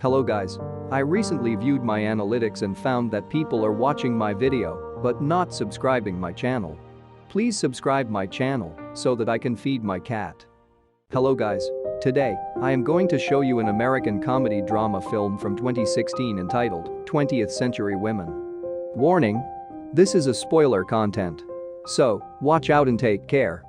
Hello guys. I recently viewed my analytics and found that people are watching my video but not subscribing my channel. Please subscribe my channel so that I can feed my cat. Hello guys. Today, I am going to show you an American comedy drama film from 2016 entitled 20th Century Women. Warning: this is a spoiler content. So, watch out and take care.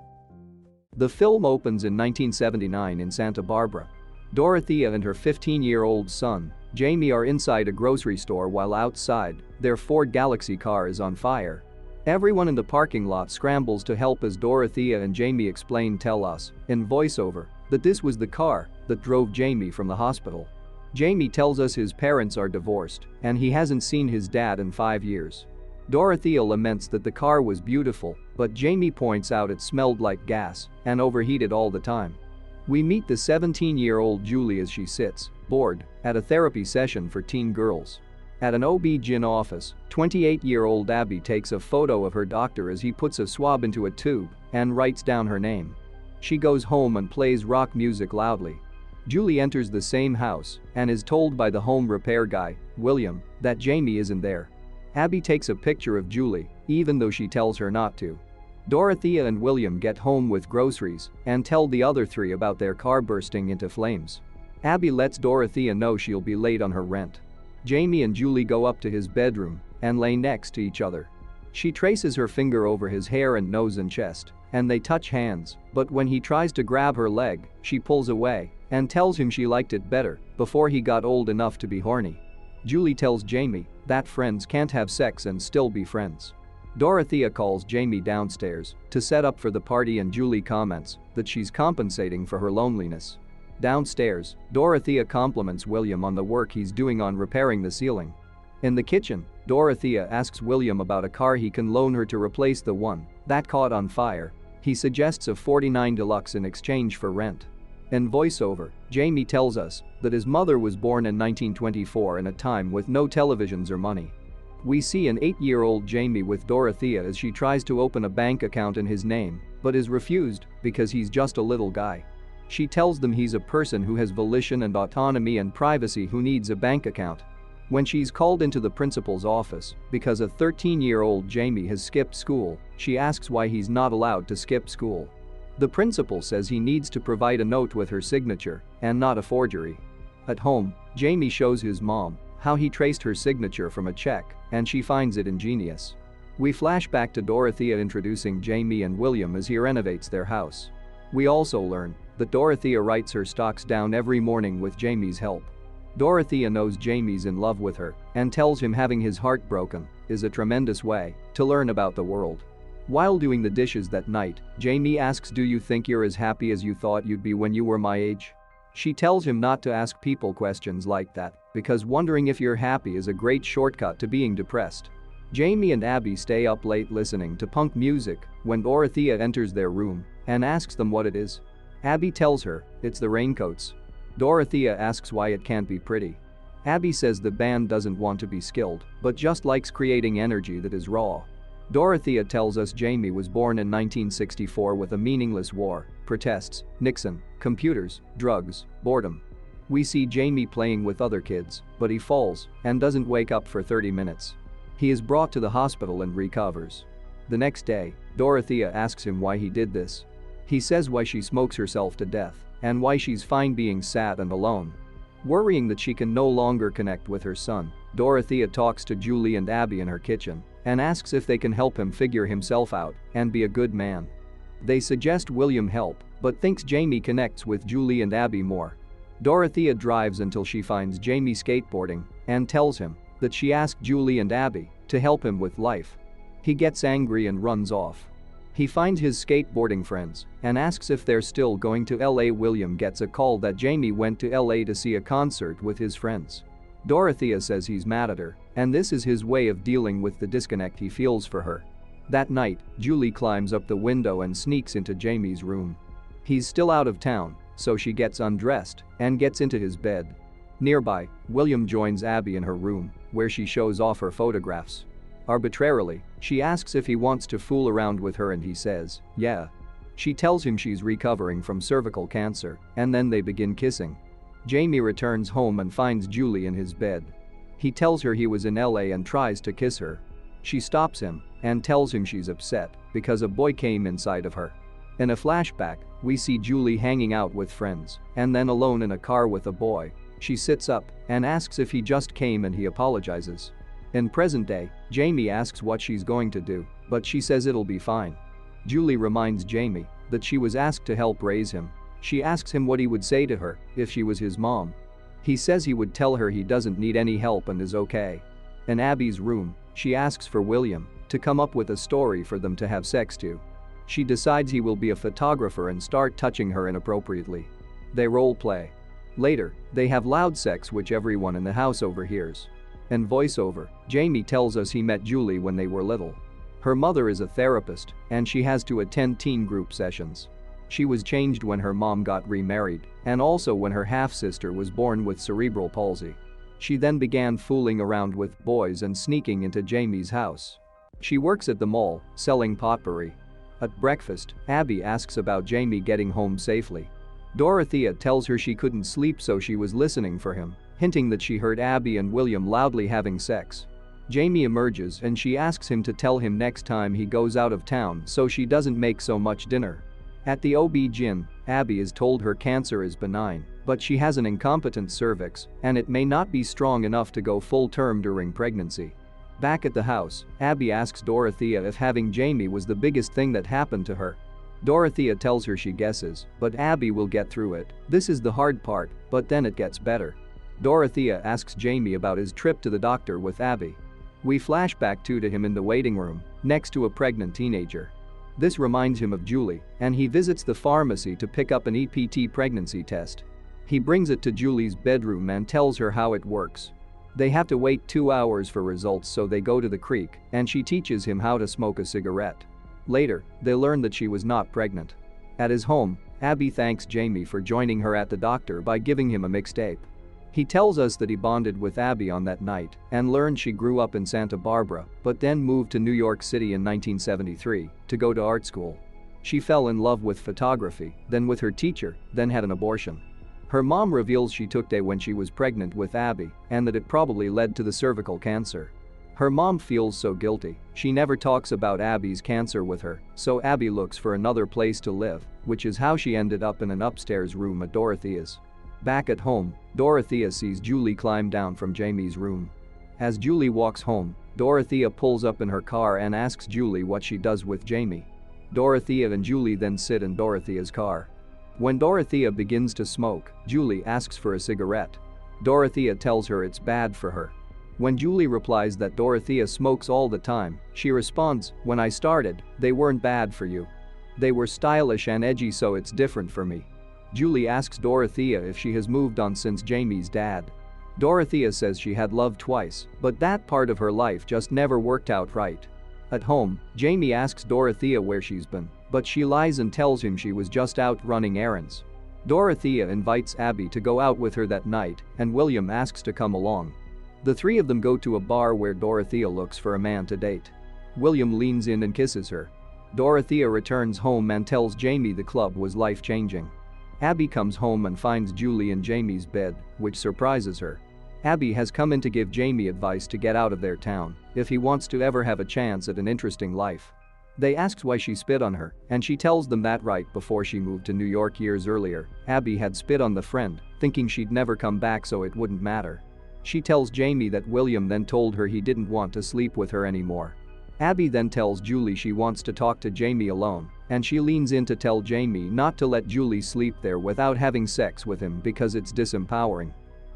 The film opens in 1979 in Santa Barbara. Dorothea and her 15-year-old son, Jamie, are inside a grocery store while outside, their Ford Galaxy car is on fire. Everyone in the parking lot scrambles to help as Dorothea and Jamie tell us, in voiceover, that this was the car that drove Jamie from the hospital. Jamie tells us his parents are divorced and he hasn't seen his dad in 5 years. Dorothea laments that the car was beautiful, but Jamie points out it smelled like gas and overheated all the time. We meet the 17-year-old Julie as she sits, bored, at a therapy session for teen girls. At an OB-GYN office, 28-year-old Abby takes a photo of her doctor as he puts a swab into a tube and writes down her name. She goes home and plays rock music loudly. Julie enters the same house and is told by the home repair guy, William, that Jamie isn't there. Abby takes a picture of Julie, even though she tells her not to. Dorothea and William get home with groceries and tell the other three about their car bursting into flames. Abby lets Dorothea know she'll be late on her rent. Jamie and Julie go up to his bedroom and lay next to each other. She traces her finger over his hair and nose and chest, and they touch hands, but when he tries to grab her leg, she pulls away and tells him she liked it better before he got old enough to be horny. Julie tells Jamie that friends can't have sex and still be friends. Dorothea calls Jamie downstairs to set up for the party and Julie comments that she's compensating for her loneliness. Downstairs, Dorothea compliments William on the work he's doing on repairing the ceiling. In the kitchen, Dorothea asks William about a car he can loan her to replace the one that caught on fire. He suggests a 49 Deluxe in exchange for rent. In voiceover, Jamie tells us that his mother was born in 1924 in a time with no televisions or money. We see an 8-year-old Jamie with Dorothea as she tries to open a bank account in his name, but is refused because he's just a little guy. She tells them he's a person who has volition and autonomy and privacy who needs a bank account. When she's called into the principal's office because a 13-year-old Jamie has skipped school, she asks why he's not allowed to skip school. The principal says he needs to provide a note with her signature and not a forgery. At home, Jamie shows his mom how he traced her signature from a check, and she finds it ingenious. We flash back to Dorothea introducing Jamie and William as he renovates their house. We also learn that Dorothea writes her stocks down every morning with Jamie's help. Dorothea knows Jamie's in love with her and tells him having his heart broken is a tremendous way to learn about the world. While doing the dishes that night, Jamie asks, "Do you think you're as happy as you thought you'd be when you were my age?" She tells him not to ask people questions like that because wondering if you're happy is a great shortcut to being depressed. Jamie and Abby stay up late listening to punk music when Dorothea enters their room and asks them what it is. Abby tells her it's the raincoats. Dorothea asks why it can't be pretty. Abby says the band doesn't want to be skilled but just likes creating energy that is raw. Dorothea tells us Jamie was born in 1964 with a meaningless war, protests, Nixon, computers, drugs, boredom. We see Jamie playing with other kids, but he falls and doesn't wake up for 30 minutes. He is brought to the hospital and recovers. The next day, Dorothea asks him why he did this. He says why she smokes herself to death and why she's fine being sad and alone. Worrying that she can no longer connect with her son, Dorothea talks to Julie and Abby in her kitchen and asks if they can help him figure himself out and be a good man. They suggest William help, but thinks Jamie connects with Julie and Abby more. Dorothea drives until she finds Jamie skateboarding and tells him that she asked Julie and Abby to help him with life. He gets angry and runs off. He finds his skateboarding friends and asks if they're still going to LA. William gets a call that Jamie went to LA to see a concert with his friends. Dorothea says he's mad at her, and this is his way of dealing with the disconnect he feels for her. That night, Julie climbs up the window and sneaks into Jamie's room. He's still out of town, so she gets undressed and gets into his bed. Nearby, William joins Abby in her room, where she shows off her photographs. Arbitrarily, she asks if he wants to fool around with her and he says, yeah. She tells him she's recovering from cervical cancer, and then they begin kissing. Jamie returns home and finds Julie in his bed. He tells her he was in LA and tries to kiss her. She stops him and tells him she's upset because a boy came inside of her. In a flashback, we see Julie hanging out with friends and then alone in a car with a boy. She sits up and asks if he just came and he apologizes. In present day, Jamie asks what she's going to do, but she says it'll be fine. Julie reminds Jamie that she was asked to help raise him. She asks him what he would say to her if she was his mom. He says he would tell her he doesn't need any help and is okay. In Abby's room, she asks for William to come up with a story for them to have sex to. She decides he will be a photographer and start touching her inappropriately. They role play. Later, they have loud sex which everyone in the house overhears. In voiceover, Jamie tells us he met Julie when they were little. Her mother is a therapist and she has to attend teen group sessions. She was changed when her mom got remarried and also when her half-sister was born with cerebral palsy. She then began fooling around with boys and sneaking into Jamie's house. She works at the mall, selling potpourri. At breakfast, Abby asks about Jamie getting home safely. Dorothea tells her she couldn't sleep so she was listening for him, hinting that she heard Abby and William loudly having sex. Jamie emerges and she asks him to tell him next time he goes out of town so she doesn't make so much dinner. At the OB-GYN, Abby is told her cancer is benign, but she has an incompetent cervix and it may not be strong enough to go full term during pregnancy. Back at the house, Abby asks Dorothea if having Jamie was the biggest thing that happened to her. Dorothea tells her she guesses, but Abby will get through it. This is the hard part, but then it gets better. Dorothea asks Jamie about his trip to the doctor with Abby. We flash back to him in the waiting room, next to a pregnant teenager. This reminds him of Julie, and he visits the pharmacy to pick up an EPT pregnancy test. He brings it to Julie's bedroom and tells her how it works. They have to wait 2 hours for results so they go to the creek and she teaches him how to smoke a cigarette. Later, they learn that she was not pregnant. At his home, Abby thanks Jamie for joining her at the doctor by giving him a mixtape. He tells us that he bonded with Abby on that night and learned she grew up in Santa Barbara but then moved to New York City in 1973 to go to art school. She fell in love with photography, then with her teacher, then had an abortion. Her mom reveals she took day when she was pregnant with Abby and that it probably led to the cervical cancer. Her mom feels so guilty, she never talks about Abby's cancer with her, so Abby looks for another place to live, which is how she ended up in an upstairs room at Dorothea's. Back at home, Dorothea sees Julie climb down from Jamie's room. As Julie walks home, Dorothea pulls up in her car and asks Julie what she does with Jamie. Dorothea and Julie then sit in Dorothea's car. When Dorothea begins to smoke, Julie asks for a cigarette. Dorothea tells her it's bad for her. When Julie replies that Dorothea smokes all the time, she responds, "When I started, they weren't bad for you. They were stylish and edgy so it's different for me." Julie asks Dorothea if she has moved on since Jamie's dad. Dorothea says she had love twice, but that part of her life just never worked out right. At home, Jamie asks Dorothea where she's been, but she lies and tells him she was just out running errands. Dorothea invites Abby to go out with her that night and William asks to come along. The three of them go to a bar where Dorothea looks for a man to date. William leans in and kisses her. Dorothea returns home and tells Jamie the club was life-changing. Abby comes home and finds Julie in Jamie's bed, which surprises her. Abby has come in to give Jamie advice to get out of their town if he wants to ever have a chance at an interesting life. They ask why she spit on her, and she tells them that right before she moved to New York years earlier, Abby had spit on the friend, thinking she'd never come back so it wouldn't matter. She tells Jamie that William then told her he didn't want to sleep with her anymore. Abby then tells Julie she wants to talk to Jamie alone, and she leans in to tell Jamie not to let Julie sleep there without having sex with him because it's disempowering.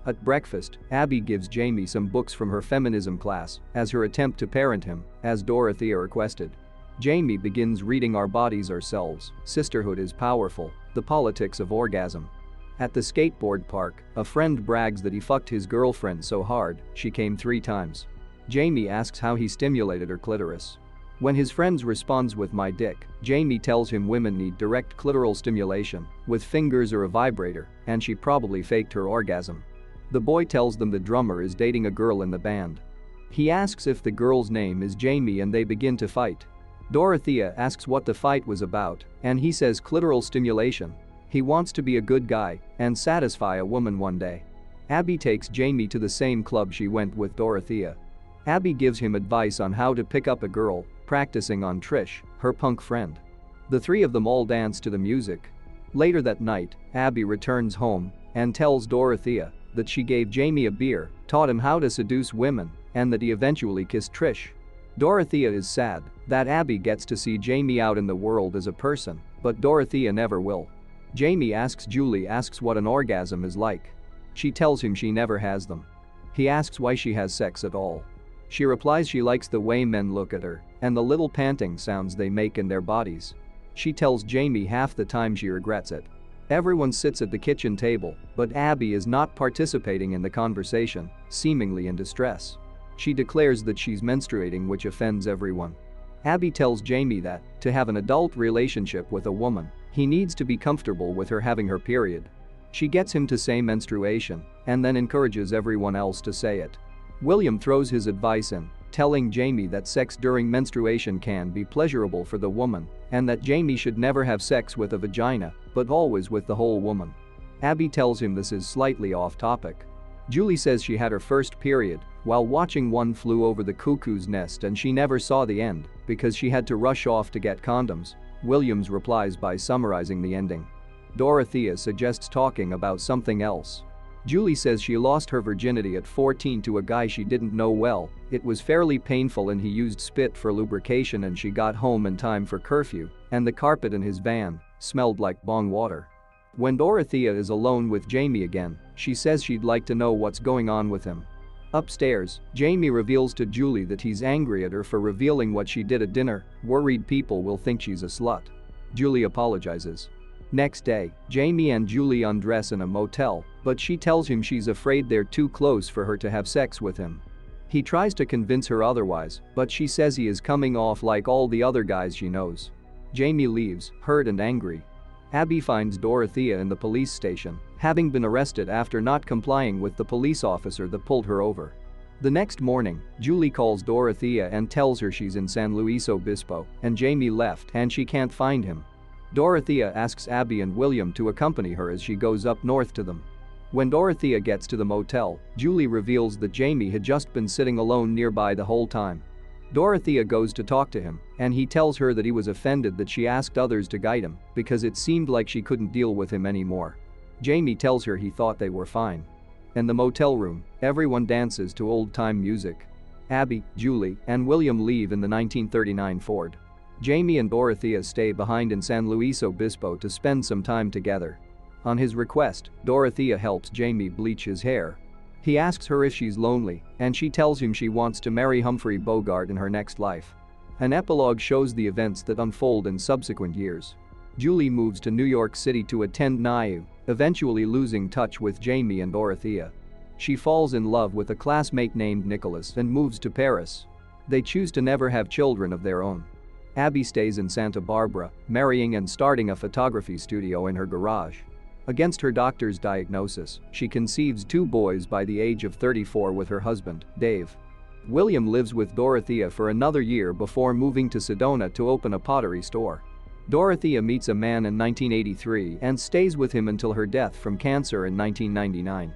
At breakfast, Abby gives Jamie some books from her feminism class as her attempt to parent him, as Dorothea requested. Jamie begins reading Our Bodies Ourselves, Sisterhood is Powerful, The Politics of Orgasm. At the skateboard park, a friend brags that he fucked his girlfriend so hard, she came 3 times. Jamie asks how he stimulated her clitoris. When his friend responds with "my dick," Jamie tells him women need direct clitoral stimulation, with fingers or a vibrator, and she probably faked her orgasm. The boy tells them the drummer is dating a girl in the band. He asks if the girl's name is Jamie and they begin to fight. Dorothea asks what the fight was about, and he says clitoral stimulation. He wants to be a good guy and satisfy a woman one day. Abby takes Jamie to the same club she went with Dorothea. Abby gives him advice on how to pick up a girl, practicing on Trish, her punk friend. The three of them all dance to the music. Later that night, Abby returns home and tells Dorothea that she gave Jamie a beer, taught him how to seduce women, and that he eventually kissed Trish. Dorothea is sad that Abby gets to see Jamie out in the world as a person, but Dorothea never will. Jamie asks what an orgasm is like. She tells him she never has them. He asks why she has sex at all. She replies she likes the way men look at her and the little panting sounds they make in their bodies. She tells Jamie half the time she regrets it. Everyone sits at the kitchen table, but Abby is not participating in the conversation, seemingly in distress. She declares that she's menstruating, which offends everyone. Abby tells Jamie that, to have an adult relationship with a woman, he needs to be comfortable with her having her period. She gets him to say menstruation and then encourages everyone else to say it. William throws his advice in, telling Jamie that sex during menstruation can be pleasurable for the woman and that Jamie should never have sex with a vagina, but always with the whole woman. Abby tells him this is slightly off topic. Julie says she had her first period while watching One Flew Over the Cuckoo's Nest and she never saw the end because she had to rush off to get condoms. Williams replies by summarizing the ending. Dorothea suggests talking about something else. Julie says she lost her virginity at 14 to a guy she didn't know well. It was fairly painful and he used spit for lubrication and she got home in time for curfew, and the carpet in his van smelled like bong water. When Dorothea is alone with Jamie again, she says she'd like to know what's going on with him. Upstairs, Jamie reveals to Julie that he's angry at her for revealing what she did at dinner, worried people will think she's a slut. Julie apologizes. Next day, Jamie and Julie undress in a motel, but she tells him she's afraid they're too close for her to have sex with him. He tries to convince her otherwise, but she says he is coming off like all the other guys she knows. Jamie leaves, hurt and angry. Abby finds Dorothea in the police station, having been arrested after not complying with the police officer that pulled her over. The next morning, Julie calls Dorothea and tells her she's in San Luis Obispo and Jamie left and she can't find him. Dorothea asks Abby and William to accompany her as she goes up north to them. When Dorothea gets to the motel, Julie reveals that Jamie had just been sitting alone nearby the whole time. Dorothea goes to talk to him, and he tells her that he was offended that she asked others to guide him because it seemed like she couldn't deal with him anymore. Jamie tells her he thought they were fine. In the motel room, everyone dances to old-time music. Abby, Julie, and William leave in the 1939 Ford. Jamie and Dorothea stay behind in San Luis Obispo to spend some time together. On his request, Dorothea helps Jamie bleach his hair. He asks her if she's lonely, and she tells him she wants to marry Humphrey Bogart in her next life. An epilogue shows the events that unfold in subsequent years. Julie moves to New York City to attend NYU, eventually losing touch with Jamie and Dorothea. She falls in love with a classmate named Nicholas and moves to Paris. They choose to never have children of their own. Abby stays in Santa Barbara, marrying and starting a photography studio in her garage. Against her doctor's diagnosis, she conceives 2 boys by the age of 34 with her husband, Dave. William lives with Dorothea for another year before moving to Sedona to open a pottery store. Dorothea meets a man in 1983 and stays with him until her death from cancer in 1999.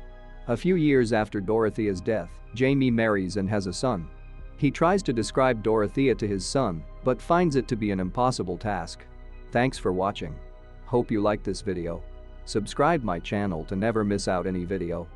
A few years after Dorothea's death, Jamie marries and has a son. He tries to describe Dorothea to his son, but finds it to be an impossible task. Thanks for watching. Hope you liked this video. Subscribe my channel to never miss out any video.